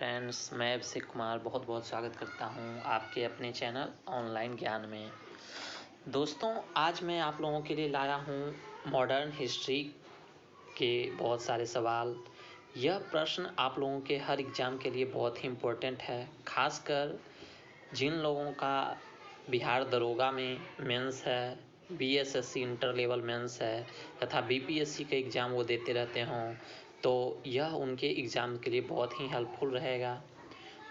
Friends, मैं अभिषेक कुमार बहुत बहुत स्वागत करता हूं आपके अपने चैनल ऑनलाइन ज्ञान में। दोस्तों, आज मैं आप लोगों के लिए लाया हूं मॉडर्न हिस्ट्री के बहुत सारे सवाल। यह प्रश्न आप लोगों के हर एग्ज़ाम के लिए बहुत ही इम्पोर्टेंट है, खासकर जिन लोगों का बिहार दरोगा में मेंस है, बीएसएससी इंटर लेवल मेंस है तथा बीपीएससी के एग्ज़ाम वो देते रहते हों, तो यह उनके एग्ज़ाम के लिए बहुत ही हेल्पफुल रहेगा।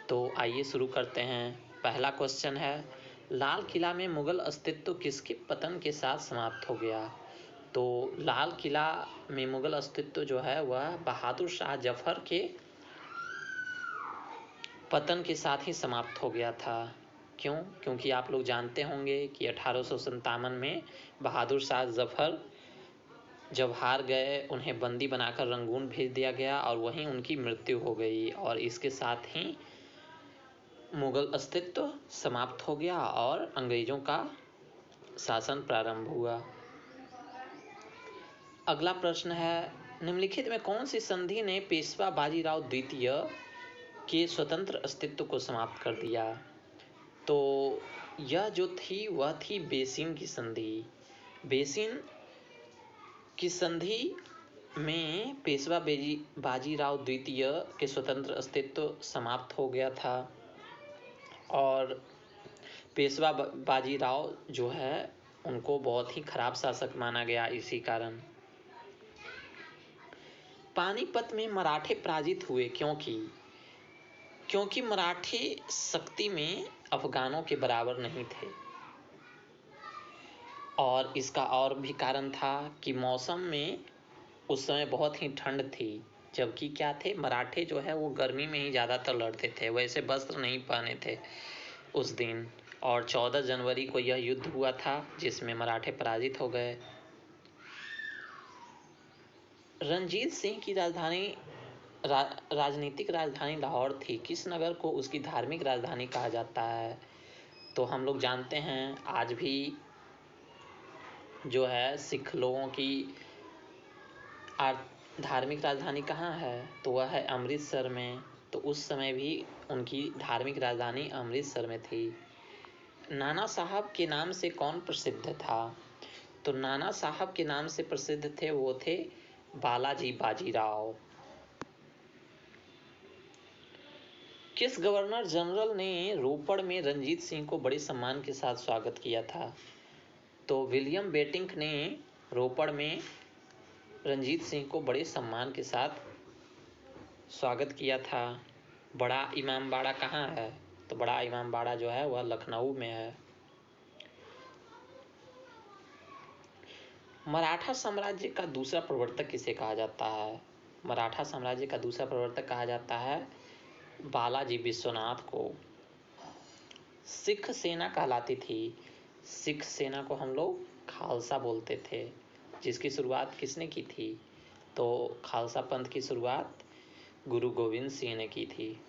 तो आइए शुरू करते हैं। पहला क्वेश्चन है, लाल किला में मुगल अस्तित्व किसके पतन के साथ समाप्त हो गया? तो लाल किला में मुगल अस्तित्व जो है वह बहादुर शाह जफर के पतन के साथ ही समाप्त हो गया था। क्यों? क्योंकि आप लोग जानते होंगे कि 1857 में बहादुर शाह जफर जब हार गए, उन्हें बंदी बनाकर रंगून भेज दिया गया और वहीं उनकी मृत्यु हो गई और इसके साथ ही मुगल अस्तित्व समाप्त हो गया और अंग्रेजों का शासन प्रारंभ हुआ। अगला प्रश्न है, निम्नलिखित में कौन सी संधि ने पेशवा बाजीराव द्वितीय के स्वतंत्र अस्तित्व को समाप्त कर दिया? तो यह जो थी वह थी बेसिन की संधि। बेसिन की संधि में पेशवा बाजीराव द्वितीय के स्वतंत्र अस्तित्व समाप्त हो गया था और पेशवा बाजीराव जो है उनको बहुत ही खराब शासक माना गया। इसी कारण पानीपत में मराठे पराजित हुए क्योंकि मराठे शक्ति में अफगानों के बराबर नहीं थे और इसका और भी कारण था कि मौसम में उस समय बहुत ही ठंड थी, जबकि क्या थे मराठे जो है वो गर्मी में ही ज़्यादातर लड़ते थे, वैसे वस्त्र नहीं पहने थे उस दिन। और 14 जनवरी को यह युद्ध हुआ था जिसमें मराठे पराजित हो गए। रणजीत सिंह की राजनीतिक राजधानी लाहौर थी। किस नगर को उसकी धार्मिक राजधानी कहा जाता है? तो हम लोग जानते हैं आज भी जो है सिख लोगों की धार्मिक राजधानी कहाँ है? तो वह है अमृतसर में। तो उस समय भी उनकी धार्मिक राजधानी अमृतसर में थी। नाना साहब के नाम से कौन प्रसिद्ध था? तो नाना साहब के नाम से प्रसिद्ध थे वो थे बालाजी बाजीराव। किस गवर्नर जनरल ने रोपड़ में रणजीत सिंह को बड़े सम्मान के साथ स्वागत किया था? तो विलियम बेटिंक ने रोपड़ में रणजीत सिंह को बड़े सम्मान के साथ स्वागत किया था। बड़ा इमामबाड़ा कहाँ है? तो बड़ा इमामबाड़ा जो है वह लखनऊ में है। मराठा साम्राज्य का दूसरा प्रवर्तक किसे कहा जाता है? मराठा साम्राज्य का दूसरा प्रवर्तक कहा जाता है बालाजी विश्वनाथ को। सिख सेना कहलाती थी। सिख सेना को हम लोग खालसा बोलते थे, जिसकी शुरुआत किसने की थी? तो खालसा पंथ की शुरुआत गुरु गोविंद सिंह ने की थी।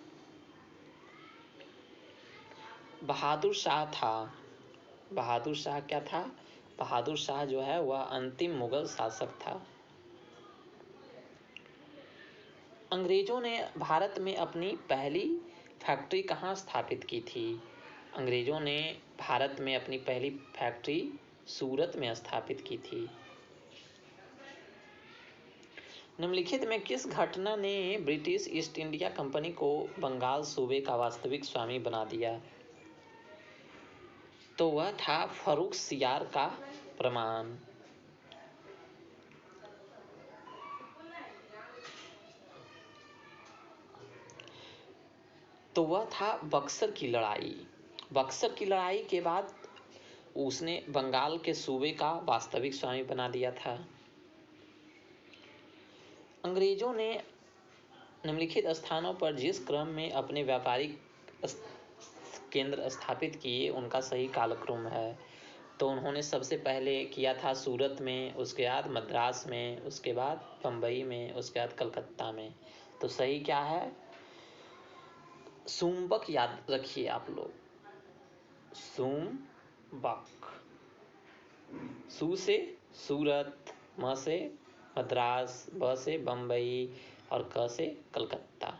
बहादुर शाह था। बहादुर शाह क्या था? बहादुर शाह जो है वह अंतिम मुगल शासक था। अंग्रेजों ने भारत में अपनी पहली फैक्ट्री कहाँ स्थापित की थी? अंग्रेजों ने भारत में अपनी पहली फैक्ट्री सूरत में स्थापित की थी। निम्नलिखित में किस घटना ने ब्रिटिश ईस्ट इंडिया कंपनी को बंगाल सूबे का वास्तविक स्वामी बना दिया? तो वह था फर्रुखसियार का प्रमाण। तो वह था बक्सर की लड़ाई। बक्सर की लड़ाई के बाद उसने बंगाल के सूबे का वास्तविक स्वामी बना दिया था। अंग्रेजों ने निम्नलिखित स्थानों पर जिस क्रम में अपने व्यापारिक केंद्र स्थापित किए उनका सही कालक्रम है। तो उन्होंने सबसे पहले किया था सूरत में, उसके बाद मद्रास में, उसके बाद बम्बई में, उसके बाद कलकत्ता में। तो सही क्या है? सुम्बक याद रखिए आप लोग, सुम्बक। सू से सूरत, म से मद्रास, ब से बम्बई और क से कलकत्ता।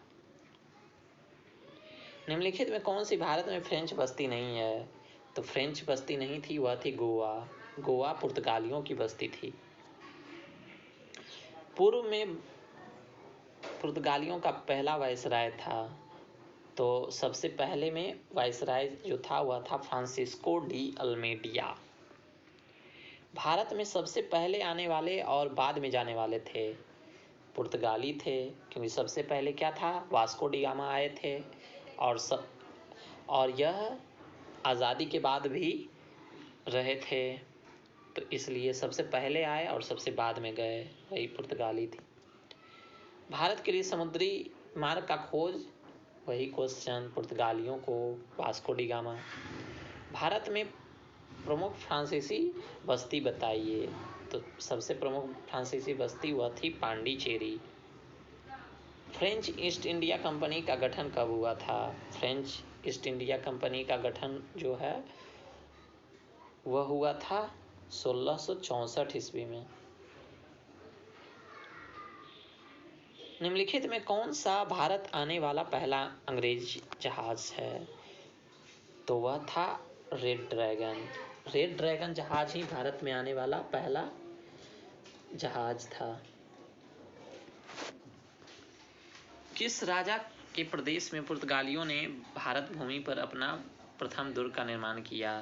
निम्नलिखित में कौन सी भारत में फ्रेंच बस्ती नहीं है? तो फ्रेंच बस्ती नहीं थी, वह थी गोवा। गोवा पुर्तगालियों की बस्ती थी। पूर्व में पुर्तगालियों का पहला वायसराय था। तो सबसे पहले में वायसराय जो था वह था फ्रांसिस्को डी अल्मेडिया। भारत में सबसे पहले आने वाले और बाद में जाने वाले थे पुर्तगाली थे, क्योंकि सबसे पहले क्या था, वास्को डी गामा आए थे और यह आज़ादी के बाद भी रहे थे, तो इसलिए सबसे पहले आए और सबसे बाद में गए, वही पुर्तगाली थे। भारत के लिए समुद्री मार्ग का खोज, वही क्वेश्चन, पुर्तगालियों को, वास्को डी गामा। भारत में प्रमुख फ्रांसीसी बस्ती बताइए। तो सबसे प्रमुख फ्रांसीसी बस्ती वह थी Pondicherry. French east India company का गठन कब हुआ था? फ्रेंच ईस्ट इंडिया कंपनी का गठन जो है वह हुआ था 1664 ईस्वी में। निम्नलिखित में कौन सा भारत आने वाला पहला अंग्रेज जहाज है? तो वह था रेड ड्रैगन। रेड ड्रैगन जहाज ही भारत में आने वाला पहला जहाज था। किस राजा के प्रदेश में पुर्तगालियों ने भारत भूमि पर अपना प्रथम दुर्ग का निर्माण किया?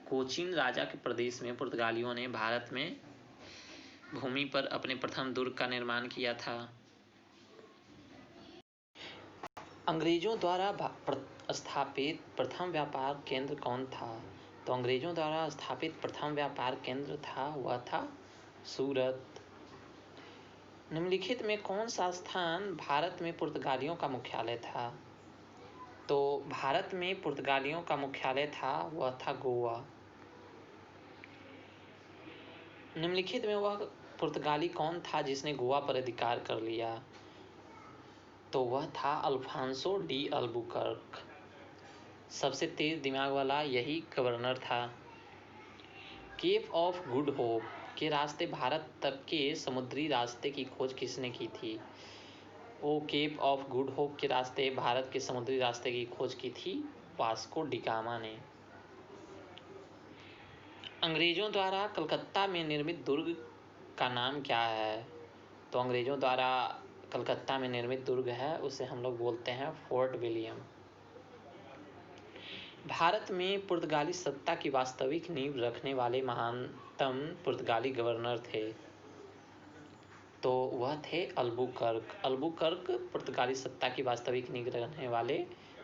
कोचीन राजा के प्रदेश में पुर्तगालियों ने भारत में भूमि पर अपने प्रथम दुर्ग का निर्माण किया था। अंग्रेजों द्वारा स्थापित प्रथम व्यापार केंद्र कौन था? तो अंग्रेजों द्वारा स्थापित प्रथम व्यापार केंद्र था वह था सूरत। निम्नलिखित में कौन सा स्थान भारत में पुर्तगालियों का मुख्यालय था? तो भारत में पुर्तगालियों का मुख्यालय था वह था गोवा। निम्नलिखित में वह पुर्तगाली कौन था जिसने गोवा पर अधिकार कर लिया? तो वह था अल्फांसो डी अल्बुकर्क। सबसे तेज दिमाग वाला यही गवर्नर था। केप ऑफ गुड होप के रास्ते भारत तक के समुद्री रास्ते की खोज किसने की थी? वो केप ऑफ गुड होप के रास्ते भारत के समुद्री रास्ते की खोज की थी वास्को डी गामा ने। अंग्रेजों द्वारा कलकत्ता में निर्मित दुर्ग का नाम क्या है? तो अंग्रेजों द्वारा कलकत्ता में निर्मित दुर्ग है उसे हम लोग बोलते हैं फोर्ट विलियम। भारत में पुर्तगाली सत्ता की वास्तविक नींव रखने वाले महानतम पुर्तगाली गवर्नर थे। तो वह थे अल्बुकर्क। अल्बुकर्क पुर्तगाली सत्ता की वास्तविक नींव रखने वाले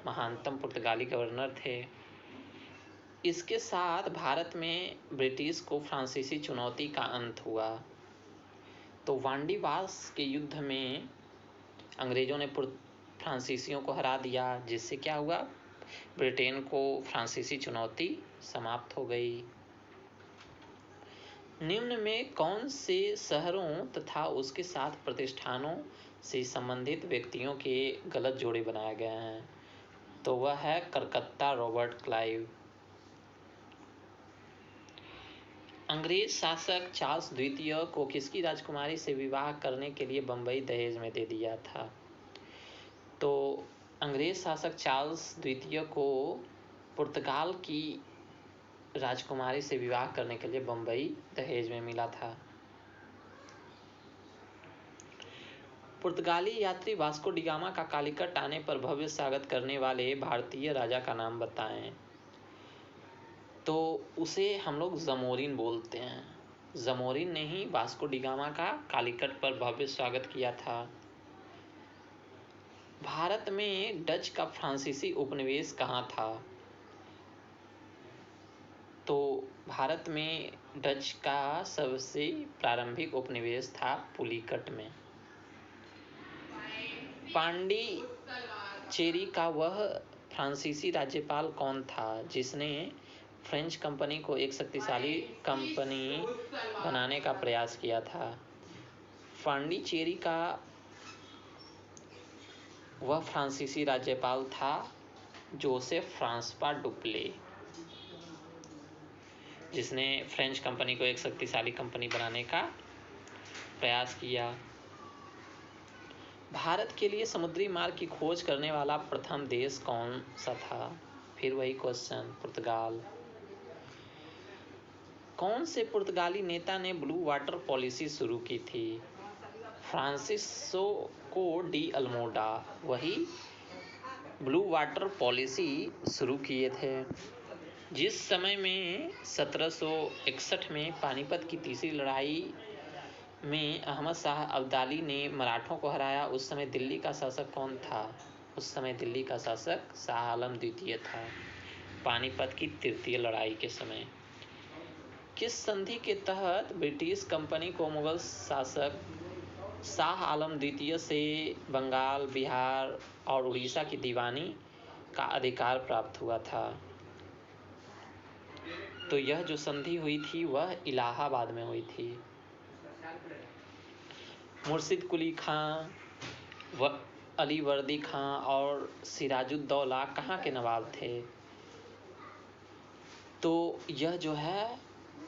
महानतम पुर्तगाली गवर्नर थे। इसके साथ भारत में ब्रिटिश को फ्रांसीसी चुनौती का अंत हुआ। तो वांडीवास के युद्ध में अंग्रेजों ने फ्रांसीसियों को हरा दिया, जिससे क्या हुआ, ब्रिटेन को फ्रांसीसी चुनौती समाप्त हो गई। निम्न में कौन से शहरों तथा उसके साथ प्रतिष्ठानों से संबंधित व्यक्तियों के गलत जोड़े बनाए गए हैं? तो वह है कलकत्ता रॉबर्ट क्लाइव। अंग्रेज शासक चार्ल्स द्वितीय को किसकी राजकुमारी से विवाह करने के लिए बंबई दहेज में दे दिया था? तो अंग्रेज शासक चार्ल्स द्वितीय को पुर्तगाल की राजकुमारी से विवाह करने के लिए बंबई दहेज में मिला था। पुर्तगाली यात्री वास्को डी गामा का कालीकट आने पर भव्य स्वागत करने वाले भारतीय राजा का नाम बताएं। तो उसे हम लोग जमोरिन बोलते हैं। जमोरिन ने ही वास्को डी गामा का कालीकट पर भव्य स्वागत किया था। भारत में डच का फ्रांसीसी उपनिवेश कहाँ था? तो भारत में डच का सबसे प्रारंभिक उपनिवेश था पुलिकट में। पांडिचेरी का वह फ्रांसीसी राज्यपाल कौन था जिसने फ्रेंच कंपनी को एक शक्तिशाली कंपनी बनाने का प्रयास किया था? पांडिचेरी का वह फ्रांसीसी राज्यपाल था जोसेफ फ्रांसवा डुप्ले, जिसने फ्रेंच कंपनी को एक शक्तिशाली कंपनी बनाने का प्रयास किया। भारत के लिए समुद्री मार्ग की खोज करने वाला प्रथम देश कौन सा था? फिर वही क्वेश्चन, पुर्तगाल। कौन से पुर्तगाली नेता ने ब्लू वाटर पॉलिसी शुरू की थी? फ्रांसिस्को डी अल्मोडा वही ब्लू वाटर पॉलिसी शुरू किए थे। जिस समय में 1761 में पानीपत की तीसरी लड़ाई में अहमद शाह अब्दाली ने मराठों को हराया, उस समय दिल्ली का शासक कौन था? उस समय दिल्ली का शासक शाह आलम द्वितीय था, पानीपत की तृतीय लड़ाई के समय। किस संधि के तहत ब्रिटिश कंपनी को मुगल शासक शाह आलम द्वितीय से बंगाल, बिहार और उड़ीसा की दीवानी का अधिकार प्राप्त हुआ था? तो यह जो संधि हुई थी वह इलाहाबाद में हुई थी। मुर्शिद कुली खां, अली वर्दी खां और सिराजुद्दौला कहाँ के नवाब थे? तो यह जो है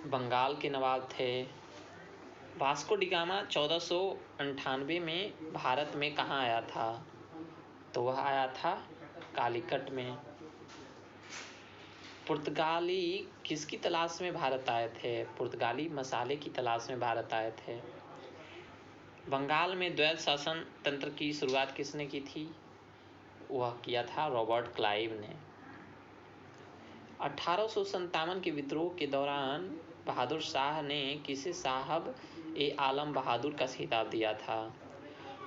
बंगाल के नवाब थे। वास्को डी गामा 1498 में भारत में कहाँ आया था? तो वह आया था कालीकट में। पुर्तगाली किसकी तलाश में भारत आए थे? पुर्तगाली मसाले की तलाश में भारत आए थे। बंगाल में द्वैध शासन तंत्र की शुरुआत किसने की थी? वह किया था रॉबर्ट क्लाइव ने। 1857 के विद्रोह के दौरान बहादुर शाह ने किसे साहब ए आलम बहादुर का खिताब दिया था?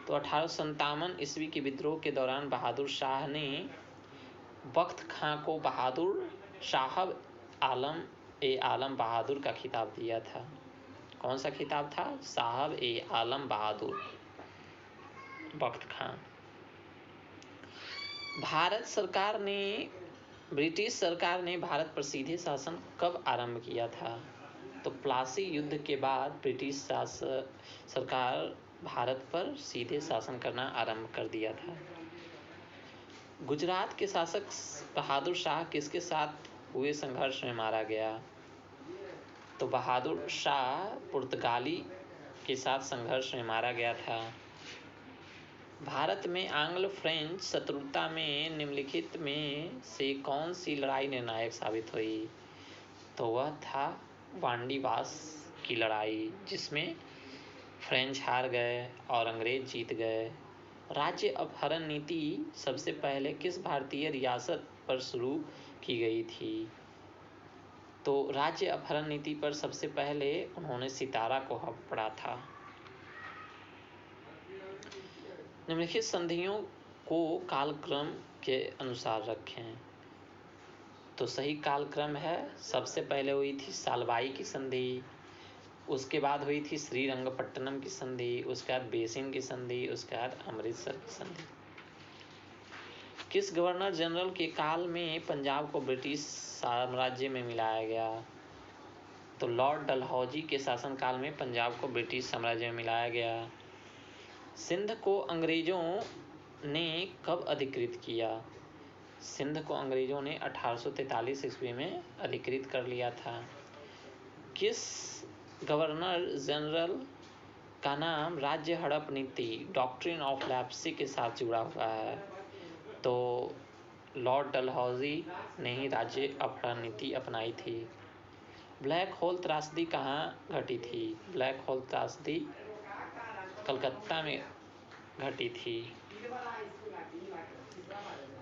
तो 1857 ईस्वी के विद्रोह के दौरान बहादुर शाह ने बख्त खां को बहादुर साहब आलम ए आलम बहादुर का खिताब दिया था। कौन सा खिताब था? साहब ए आलम बहादुर बख्त खां। ब्रिटिश सरकार ने भारत पर सीधे शासन कब आरंभ किया था? तो प्लासी युद्ध के बाद ब्रिटिश सरकार भारत पर सीधे शासन करना आरंभ कर दिया था। गुजरात के शासक बहादुर शाह किसके साथ हुए संघर्ष में मारा गया? तो बहादुर शाह पुर्तगाली के साथ संघर्ष में मारा गया था। भारत में आंग्ल फ्रेंच शत्रुता में निम्नलिखित में से कौन सी लड़ाई निर्णायक साबित हुई? तो वह था वांडीवास की लड़ाई, जिसमें फ्रेंच हार गए और अंग्रेज जीत गए। राज्य अपहरण नीति सबसे पहले किस भारतीय रियासत पर शुरू की गई थी? तो राज्य अपहरण नीति पर सबसे पहले उन्होंने सितारा को पढ़ा था। निम्नलिखित संधियों को कालक्रम के अनुसार रखें। तो सही कालक्रम है, सबसे पहले हुई थी सालबाई की संधि, उसके बाद हुई थी श्रीरंगपट्टनम की संधि, उसके बाद बेसिन की संधि, उसके बाद अमृतसर की संधि। किस गवर्नर जनरल के काल में पंजाब को ब्रिटिश साम्राज्य में मिलाया गया? तो लॉर्ड डलहौजी के शासनकाल में पंजाब को ब्रिटिश साम्राज्य में मिलाया गया। सिंध को अंग्रेजों ने कब अधिकृत किया? सिंध को अंग्रेजों ने 1843 ईस्वी में अधिकृत कर लिया था। किस गवर्नर जनरल का नाम राज्य हड़प नीति डॉक्ट्रिन ऑफ लेप्सी के साथ जुड़ा हुआ है? तो लॉर्ड डलहौजी ने ही राज्य अपहरण नीति अपनाई थी। ब्लैक होल त्रासदी कहाँ घटी थी? ब्लैक होल त्रासदी कलकत्ता में घटी थी।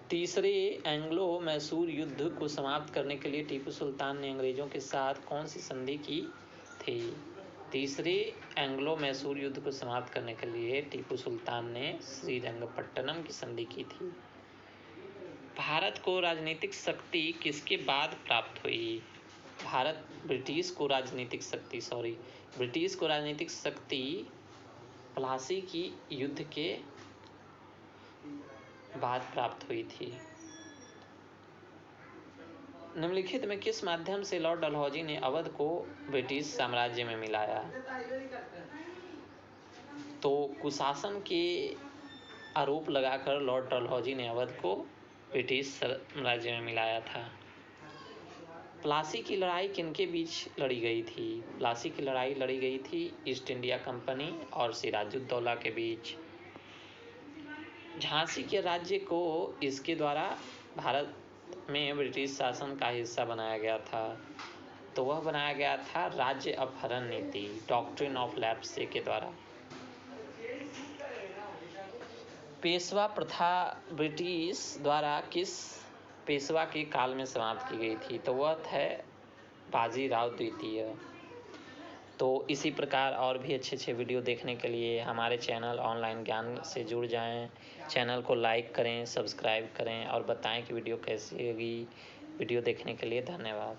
तीसरे एंग्लो मैसूर युद्ध को समाप्त करने के लिए टीपू सुल्तान ने अंग्रेजों के साथ कौन सी संधि की थी? तीसरे एंग्लो मैसूर युद्ध को समाप्त करने के लिए टीपू सुल्तान ने श्रीरंगपट्टनम की संधि की थी। भारत को राजनीतिक शक्ति किसके बाद प्राप्त हुई? ब्रिटिश को राजनीतिक शक्ति प्लासी की युद्ध के बाद प्राप्त हुई थी। निम्नलिखित में किस माध्यम से लॉर्ड डलहौजी ने अवध को ब्रिटिश साम्राज्य में मिलाया? तो कुशासन के आरोप लगाकर लॉर्ड डलहौजी ने अवध को ब्रिटिश साम्राज्य में मिलाया था। प्लासी की लड़ाई किनके बीच लड़ी गई थी? प्लासी की लड़ाई लड़ी गई थी ईस्ट इंडिया कंपनी और सिराजुद्दौला के बीच। झांसी के राज्य को इसके द्वारा भारत में ब्रिटिश शासन का हिस्सा बनाया गया था। तो वह बनाया गया था राज्य अपहरण नीति, डॉक्ट्रिन ऑफ लेप्से के द्वारा। पेशवा प्रथा ब्रिटिश द्वारा किस पेशवा के काल में समाप्त की गई थी? तो वह थे बाजीराव द्वितीय। तो इसी प्रकार और भी अच्छे वीडियो देखने के लिए हमारे चैनल ऑनलाइन ज्ञान से जुड़ जाएं। चैनल को लाइक करें, सब्सक्राइब करें और बताएं कि वीडियो कैसी लगी। वीडियो देखने के लिए धन्यवाद।